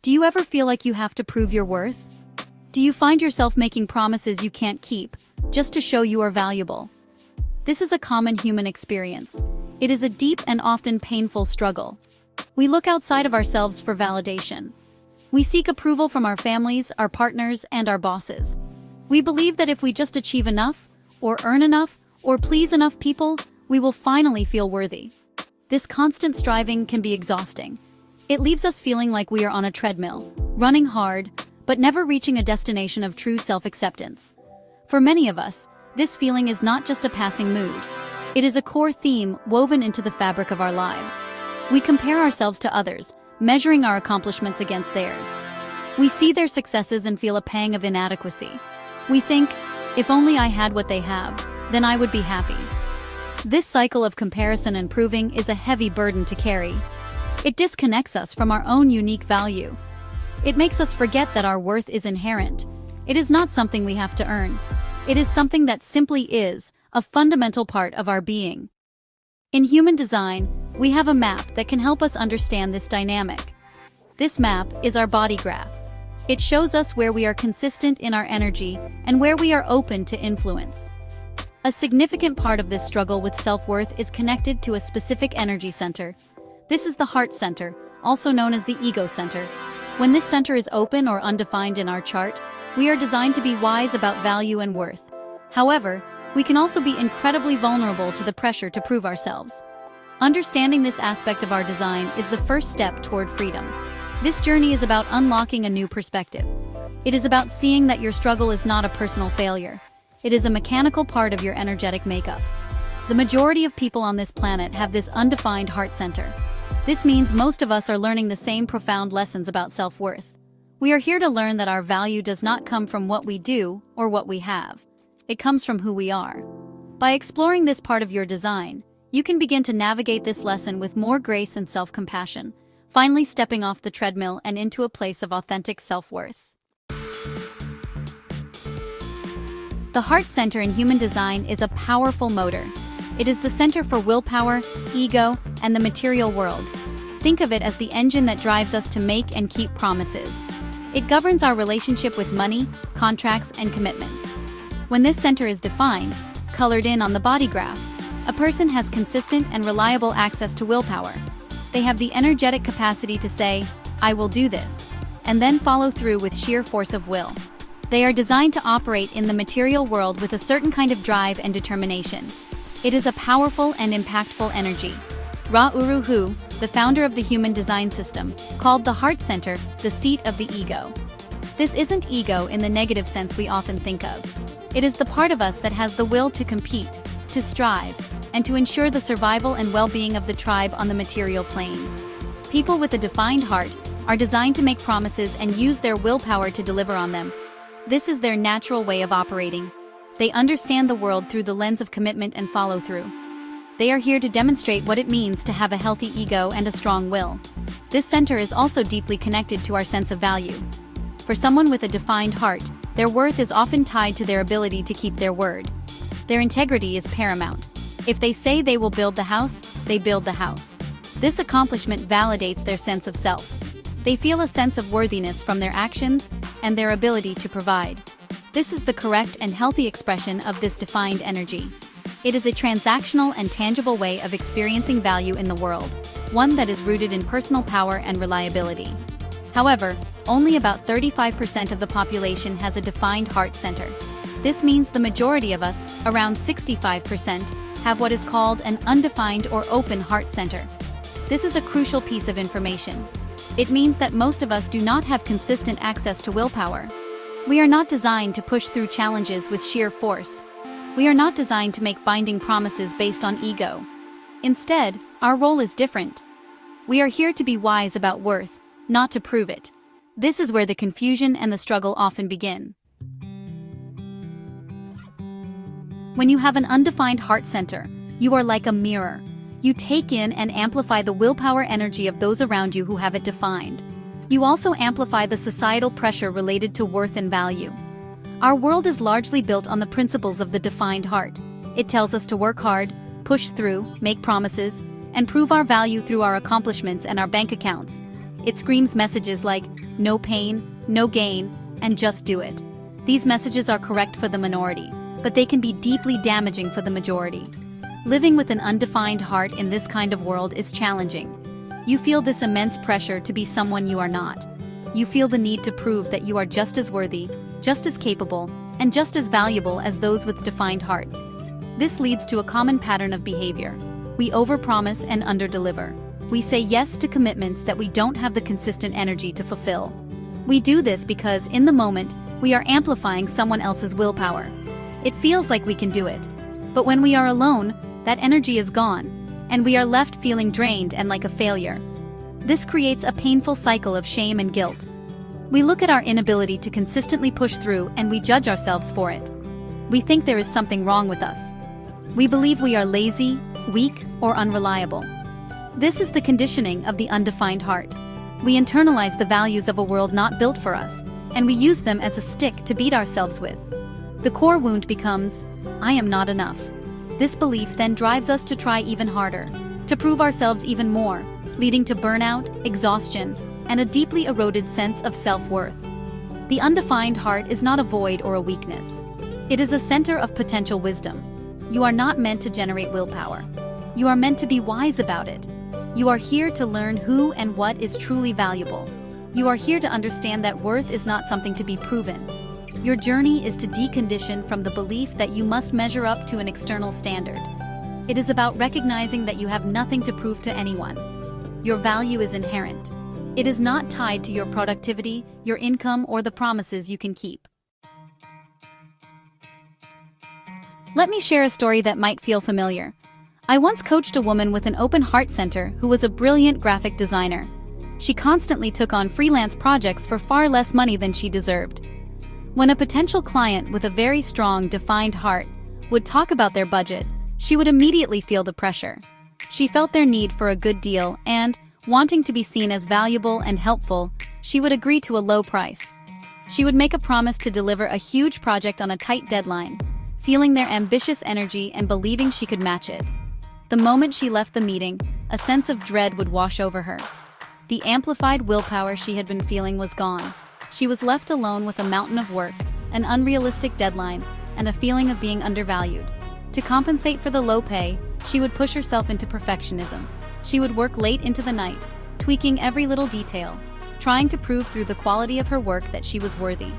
Do you ever feel like you have to prove your worth? Do you find yourself making promises you can't keep, just to show you are valuable? This is a common human experience. It is a deep and often painful struggle. We look outside of ourselves for validation. We seek approval from our families, our partners, and our bosses. We believe that if we just achieve enough, or earn enough, or please enough people, we will finally feel worthy. This constant striving can be exhausting. It leaves us feeling like we are on a treadmill, running hard, but never reaching a destination of true self-acceptance. For many of us, this feeling is not just a passing mood. It is a core theme woven into the fabric of our lives. We compare ourselves to others, measuring our accomplishments against theirs. We see their successes and feel a pang of inadequacy. We think, if only I had what they have, then I would be happy. This cycle of comparison and proving is a heavy burden to carry. It disconnects us from our own unique value. It makes us forget that our worth is inherent. It is not something we have to earn. It is something that simply is, a fundamental part of our being. In human design, we have a map that can help us understand this dynamic. This map is our body graph. It shows us where we are consistent in our energy and where we are open to influence. A significant part of this struggle with self-worth is connected to a specific energy center. This is the heart center, also known as the ego center. When this center is open or undefined in our chart, we are designed to be wise about value and worth. However, we can also be incredibly vulnerable to the pressure to prove ourselves. Understanding this aspect of our design is the first step toward freedom. This journey is about unlocking a new perspective. It is about seeing that your struggle is not a personal failure. It is a mechanical part of your energetic makeup. The majority of people on this planet have this undefined heart center. This means most of us are learning the same profound lessons about self-worth. We are here to learn that our value does not come from what we do or what we have. It comes from who we are. By exploring this part of your design, you can begin to navigate this lesson with more grace and self-compassion, finally stepping off the treadmill and into a place of authentic self-worth. The heart center in human design is a powerful motor. It is the center for willpower, ego, and the material world. Think of it as the engine that drives us to make and keep promises. It governs our relationship with money, contracts, and commitments. When this center is defined, colored in on the body graph, a person has consistent and reliable access to willpower. They have the energetic capacity to say, "I will do this," and then follow through with sheer force of will. They are designed to operate in the material world with a certain kind of drive and determination. It is a powerful and impactful energy. Ra Uru Hu, the founder of the human design system, called the heart center the seat of the ego. This isn't ego in the negative sense we often think of. It is the part of us that has the will to compete, to strive, and to ensure the survival and well-being of the tribe on the material plane. People with a defined heart are designed to make promises and use their willpower to deliver on them. This is their natural way of operating. They understand the world through the lens of commitment and follow-through. They are here to demonstrate what it means to have a healthy ego and a strong will. This center is also deeply connected to our sense of value. For someone with a defined heart, their worth is often tied to their ability to keep their word. Their integrity is paramount. If they say they will build the house, they build the house. This accomplishment validates their sense of self. They feel a sense of worthiness from their actions and their ability to provide. This is the correct and healthy expression of this defined energy. It is a transactional and tangible way of experiencing value in the world, one that is rooted in personal power and reliability. However, only about 35% of the population has a defined heart center. This means the majority of us, around 65%, have what is called an undefined or open heart center. This is a crucial piece of information. It means that most of us do not have consistent access to willpower. We are not designed to push through challenges with sheer force. We are not designed to make binding promises based on ego. Instead, our role is different. We are here to be wise about worth, not to prove it. This is where the confusion and the struggle often begin. When you have an undefined heart center, you are like a mirror. You take in and amplify the willpower energy of those around you who have it defined. You also amplify the societal pressure related to worth and value. Our world is largely built on the principles of the defined heart. It tells us to work hard, push through, make promises, and prove our value through our accomplishments and our bank accounts. It screams messages like, no pain, no gain, and just do it. These messages are correct for the minority, but they can be deeply damaging for the majority. Living with an undefined heart in this kind of world is challenging. You feel this immense pressure to be someone you are not. You feel the need to prove that you are just as worthy, just as capable, and just as valuable as those with defined hearts. This leads to a common pattern of behavior. We overpromise and underdeliver. We say yes to commitments that we don't have the consistent energy to fulfill. We do this because, in the moment, we are amplifying someone else's willpower. It feels like we can do it. But when we are alone, that energy is gone, and we are left feeling drained and like a failure. This creates a painful cycle of shame and guilt. We look at our inability to consistently push through and we judge ourselves for it. We think there is something wrong with us. We believe we are lazy, weak, or unreliable. This is the conditioning of the undefined heart. We internalize the values of a world not built for us, and we use them as a stick to beat ourselves with. The core wound becomes, I am not enough. This belief then drives us to try even harder, to prove ourselves even more, leading to burnout, exhaustion, and a deeply eroded sense of self-worth. The undefined heart is not a void or a weakness. It is a center of potential wisdom. You are not meant to generate willpower. You are meant to be wise about it. You are here to learn who and what is truly valuable. You are here to understand that worth is not something to be proven. Your journey is to decondition from the belief that you must measure up to an external standard. It is about recognizing that you have nothing to prove to anyone. Your value is inherent. It is not tied to your productivity, your income, or the promises you can keep. Let me share a story that might feel familiar. I once coached a woman with an open heart center who was a brilliant graphic designer. She constantly took on freelance projects for far less money than she deserved. When a potential client with a very strong, defined heart would talk about their budget, she would immediately feel the pressure. She felt their need for a good deal and, wanting to be seen as valuable and helpful, she would agree to a low price. She would make a promise to deliver a huge project on a tight deadline, feeling their ambitious energy and believing she could match it. The moment she left the meeting, a sense of dread would wash over her. The amplified willpower she had been feeling was gone. She was left alone with a mountain of work, an unrealistic deadline, and a feeling of being undervalued. To compensate for the low pay, she would push herself into perfectionism. She would work late into the night, tweaking every little detail, trying to prove through the quality of her work that she was worthy.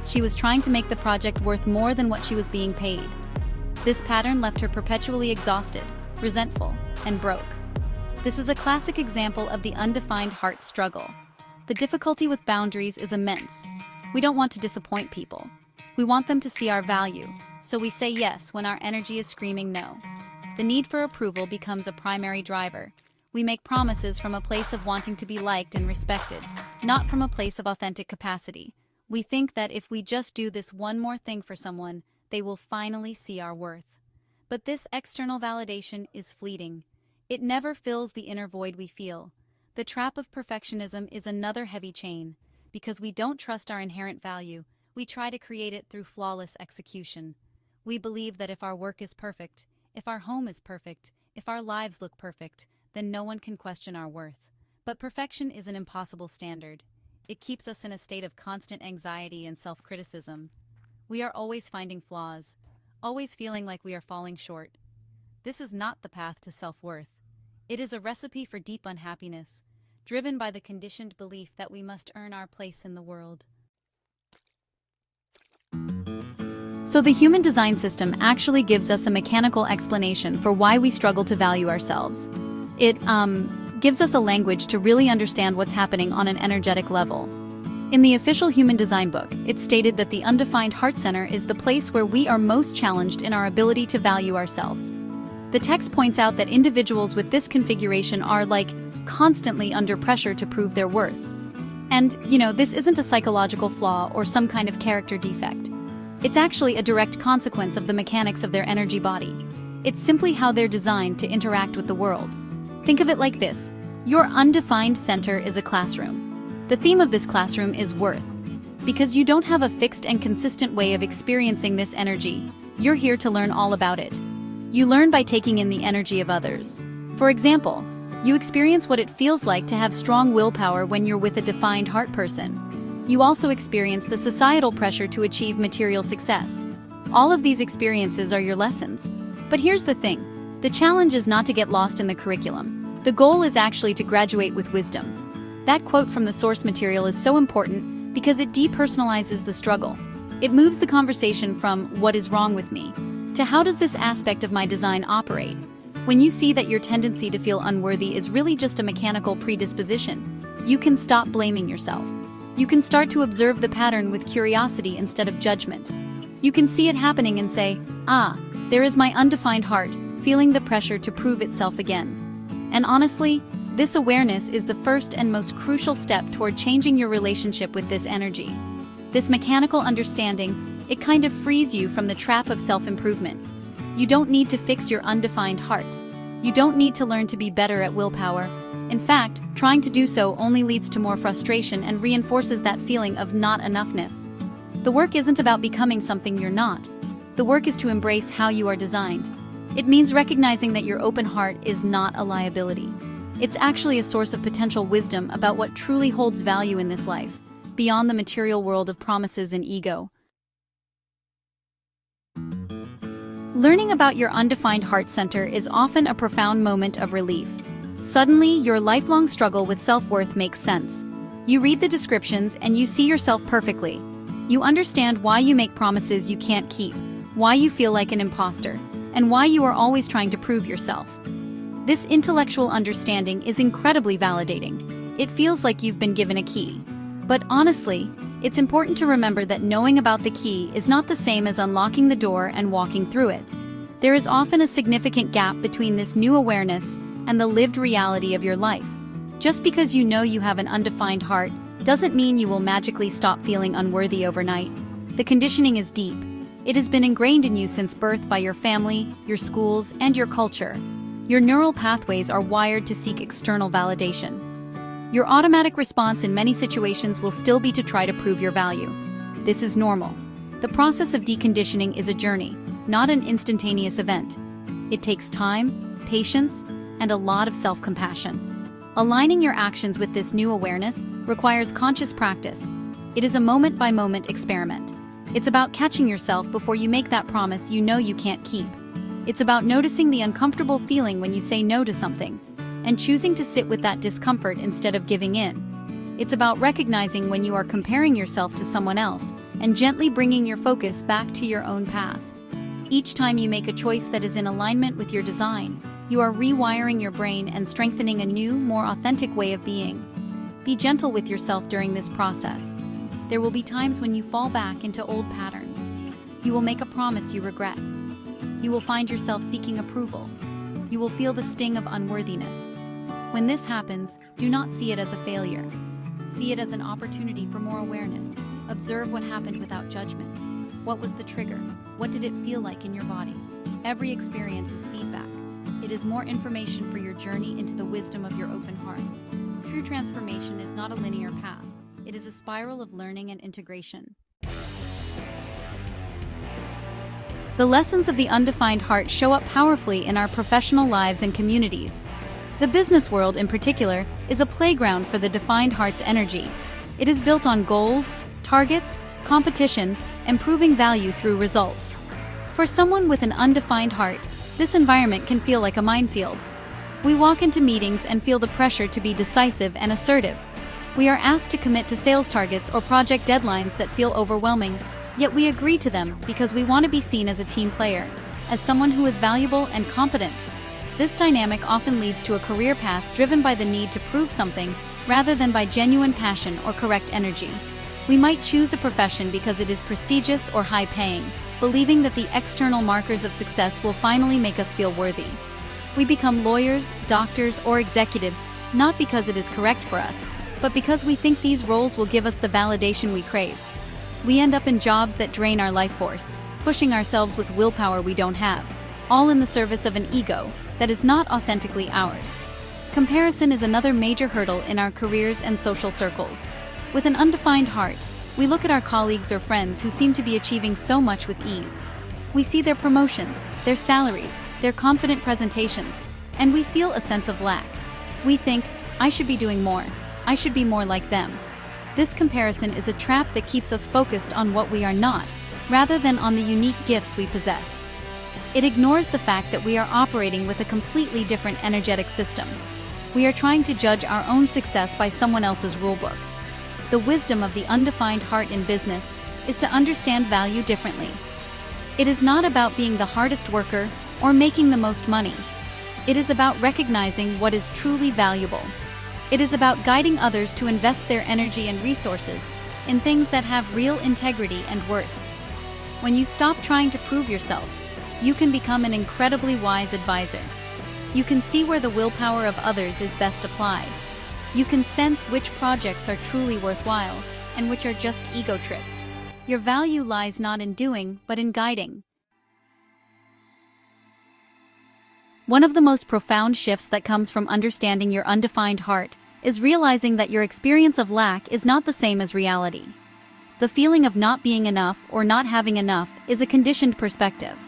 She was trying to make the project worth more than what she was being paid. This pattern left her perpetually exhausted, resentful, and broke. This is a classic example of the undefined heart struggle. The difficulty with boundaries is immense. We don't want to disappoint people. We want them to see our value, so we say yes when our energy is screaming no. The need for approval becomes a primary driver. We make promises from a place of wanting to be liked and respected, not from a place of authentic capacity. We think that if we just do this one more thing for someone, they will finally see our worth. But this external validation is fleeting. It never fills the inner void we feel. The trap of perfectionism is another heavy chain. Because we don't trust our inherent value, we try to create it through flawless execution. We believe that if our work is perfect, if our home is perfect, if our lives look perfect, then no one can question our worth. But perfection is an impossible standard. It keeps us in a state of constant anxiety and self-criticism. We are always finding flaws, always feeling like we are falling short. This is not the path to self-worth. It is a recipe for deep unhappiness, driven by the conditioned belief that we must earn our place in the world. So the human design system actually gives us a mechanical explanation for why we struggle to value ourselves. It gives us a language to really understand what's happening on an energetic level. In the official Human Design book, it's stated that the undefined heart center is the place where we are most challenged in our ability to value ourselves. The text points out that individuals with this configuration are constantly under pressure to prove their worth. And, this isn't a psychological flaw or some kind of character defect. It's actually a direct consequence of the mechanics of their energy body. It's simply how they're designed to interact with the world. Think of it like this. Your undefined center is a classroom. The theme of this classroom is worth. Because you don't have a fixed and consistent way of experiencing this energy, you're here to learn all about it. You learn by taking in the energy of others. For example, You experience what it feels like to have strong willpower when you're with a defined heart person. You also experience the societal pressure to achieve material success. All of these experiences are your lessons. But here's the thing. The challenge is not to get lost in the curriculum. The goal is actually to graduate with wisdom. That quote from the source material is so important because it depersonalizes the struggle. It moves the conversation from "what is wrong with me" to "how does this aspect of my design operate?" When you see that your tendency to feel unworthy is really just a mechanical predisposition, you can stop blaming yourself. You can start to observe the pattern with curiosity instead of judgment. You can see it happening and say, there is my undefined heart, feeling the pressure to prove itself again. And honestly, this awareness is the first and most crucial step toward changing your relationship with this energy. This mechanical understanding, it kind of frees you from the trap of self-improvement. You don't need to fix your undefined heart. You don't need to learn to be better at willpower. In fact, trying to do so only leads to more frustration and reinforces that feeling of not enoughness. The work isn't about becoming something you're not. The work is to embrace how you are designed. It means recognizing that your open heart is not a liability. It's actually a source of potential wisdom about what truly holds value in this life, beyond the material world of promises and ego. Learning about your undefined heart center is often a profound moment of relief. Suddenly, your lifelong struggle with self-worth makes sense. You read the descriptions and you see yourself perfectly. You understand why you make promises you can't keep, why you feel like an imposter, and why you are always trying to prove yourself. This intellectual understanding is incredibly validating. It feels like you've been given a key. But honestly, it's important to remember that knowing about the key is not the same as unlocking the door and walking through it. There is often a significant gap between this new awareness and the lived reality of your life. Just because you know you have an undefined heart doesn't mean you will magically stop feeling unworthy overnight. The conditioning is deep. It has been ingrained in you since birth by your family, your schools, and your culture. Your neural pathways are wired to seek external validation. Your automatic response in many situations will still be to try to prove your value. This is normal. The process of deconditioning is a journey, not an instantaneous event. It takes time, patience, and a lot of self-compassion. Aligning your actions with this new awareness requires conscious practice. It is a moment-by-moment experiment. It's about catching yourself before you make that promise you know you can't keep. It's about noticing the uncomfortable feeling when you say no to something, and choosing to sit with that discomfort instead of giving in. It's about recognizing when you are comparing yourself to someone else and gently bringing your focus back to your own path. Each time you make a choice that is in alignment with your design, you are rewiring your brain and strengthening a new, more authentic way of being. Be gentle with yourself during this process. There will be times when you fall back into old patterns. You will make a promise you regret. You will find yourself seeking approval. You will feel the sting of unworthiness. When this happens, do not see it as a failure. See it as an opportunity for more awareness. Observe what happened without judgment. What was the trigger? What did it feel like in your body? Every experience is feedback. It is more information for your journey into the wisdom of your open heart. True transformation is not a linear path. It is a spiral of learning and integration. The lessons of the undefined heart show up powerfully in our professional lives and communities. The business world, in particular, is a playground for the defined heart's energy. It is built on goals, targets, competition, and proving value through results. For someone with an undefined heart, this environment can feel like a minefield. We walk into meetings and feel the pressure to be decisive and assertive. We are asked to commit to sales targets or project deadlines that feel overwhelming, yet we agree to them because we want to be seen as a team player, as someone who is valuable and competent. This dynamic often leads to a career path driven by the need to prove something rather than by genuine passion or correct energy. We might choose a profession because it is prestigious or high-paying, believing that the external markers of success will finally make us feel worthy. We become lawyers, doctors, or executives not because it is correct for us, but because we think these roles will give us the validation we crave. We end up in jobs that drain our life force, pushing ourselves with willpower we don't have, all in the service of an ego that is not authentically ours. Comparison is another major hurdle in our careers and social circles. With an undefined heart, we look at our colleagues or friends who seem to be achieving so much with ease. We see their promotions, their salaries, their confident presentations, and we feel a sense of lack. We think, I should be doing more. I should be more like them. This comparison is a trap that keeps us focused on what we are not, rather than on the unique gifts we possess. It ignores the fact that we are operating with a completely different energetic system. We are trying to judge our own success by someone else's rulebook. The wisdom of the undefined heart in business is to understand value differently. It is not about being the hardest worker or making the most money. It is about recognizing what is truly valuable. It is about guiding others to invest their energy and resources in things that have real integrity and worth. When you stop trying to prove yourself, you can become an incredibly wise advisor. You can see where the willpower of others is best applied. You can sense which projects are truly worthwhile and which are just ego trips. Your value lies not in doing, but in guiding. One of the most profound shifts that comes from understanding your undefined heart is realizing that your experience of lack is not the same as reality. The feeling of not being enough or not having enough is a conditioned perspective.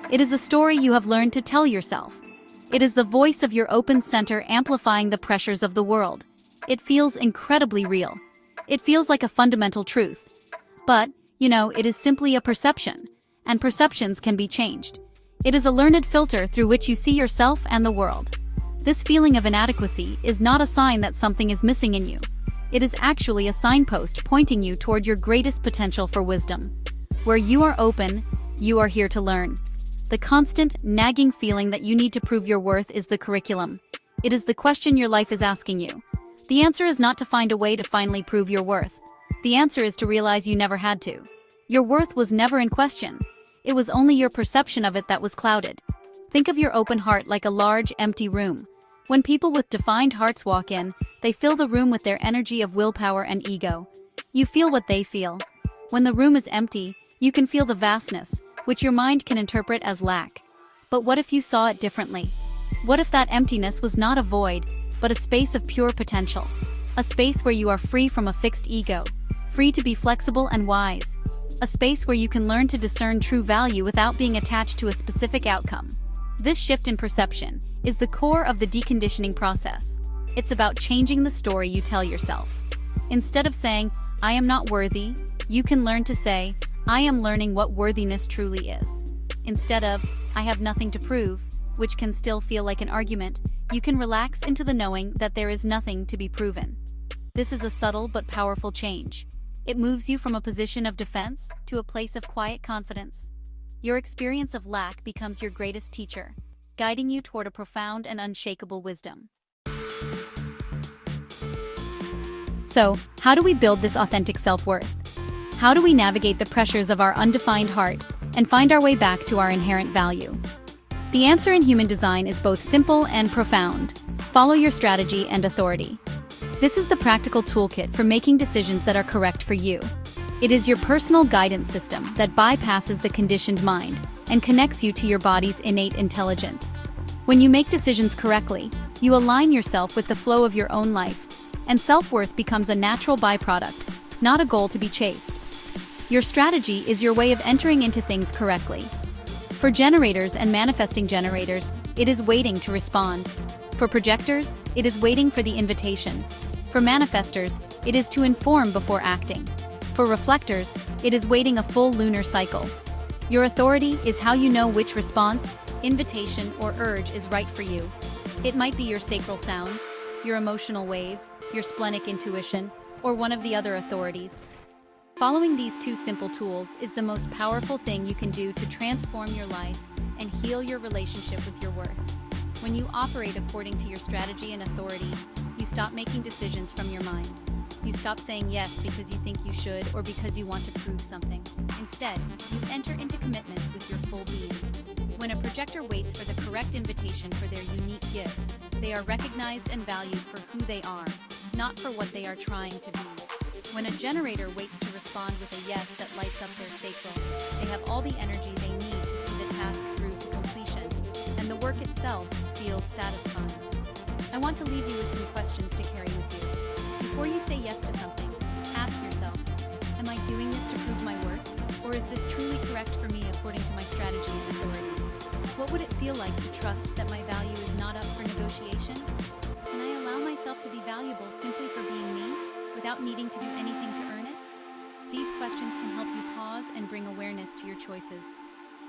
It is a story you have learned to tell yourself. It is the voice of your open center amplifying the pressures of the world. It feels incredibly real. It feels like a fundamental truth. But, it is simply a perception, and perceptions can be changed. It is a learned filter through which you see yourself and the world. This feeling of inadequacy is not a sign that something is missing in you. It is actually a signpost pointing you toward your greatest potential for wisdom. Where you are open, you are here to learn. The constant, nagging feeling that you need to prove your worth is the curriculum. It is the question your life is asking you. The answer is not to find a way to finally prove your worth. The answer is to realize you never had to. Your worth was never in question. It was only your perception of it that was clouded. Think of your open heart like a large, empty room. When people with defined hearts walk in, they fill the room with their energy of willpower and ego. You feel what they feel. When the room is empty, you can feel the vastness, which your mind can interpret as lack. But what if you saw it differently? What if that emptiness was not a void, but a space of pure potential? A space where you are free from a fixed ego, free to be flexible and wise. A space where you can learn to discern true value without being attached to a specific outcome. This shift in perception is the core of the deconditioning process. It's about changing the story you tell yourself. Instead of saying, I am not worthy, you can learn to say, I am learning what worthiness truly is. Instead of, I have nothing to prove, which can still feel like an argument, you can relax into the knowing that there is nothing to be proven. This is a subtle but powerful change. It moves you from a position of defense to a place of quiet confidence. Your experience of lack becomes your greatest teacher, guiding you toward a profound and unshakable wisdom. So, how do we build this authentic self-worth? How do we navigate the pressures of our undefined heart and find our way back to our inherent value? The answer in human design is both simple and profound. Follow your strategy and authority. This is the practical toolkit for making decisions that are correct for you. It is your personal guidance system that bypasses the conditioned mind and connects you to your body's innate intelligence. When you make decisions correctly, you align yourself with the flow of your own life, and self-worth becomes a natural byproduct, not a goal to be chased. Your strategy is your way of entering into things correctly. For generators and manifesting generators, it is waiting to respond. For projectors, it is waiting for the invitation. For manifestors, it is to inform before acting. For reflectors, it is waiting a full lunar cycle. Your authority is how you know which response, invitation, or urge is right for you. It might be your sacral sounds, your emotional wave, your splenic intuition, or one of the other authorities. Following these two simple tools is the most powerful thing you can do to transform your life and heal your relationship with your worth. When you operate according to your strategy and authority, you stop making decisions from your mind. You stop saying yes because you think you should or because you want to prove something. Instead, you enter into commitments with your full being. When a projector waits for the correct invitation for their unique gifts, they are recognized and valued for who they are, not for what they are trying to be. When a generator waits to respond with a yes that lights up their sacral, they have all the energy they need to see the task through to completion, and the work itself feels satisfying. I want to leave you with some questions to carry with you. Before you say yes to something, ask yourself, am I doing this to prove my worth, or is this truly correct for me according to my strategy and authority? What would it feel like to trust that my value is not up for negotiation? Can I allow to be valuable simply for being me, without needing to do anything to earn it? These questions can help you pause and bring awareness to your choices.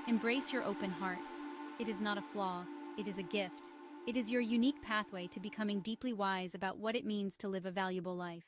Embrace your open heart. It is not a flaw, it is a gift. It is your unique pathway to becoming deeply wise about what it means to live a valuable life.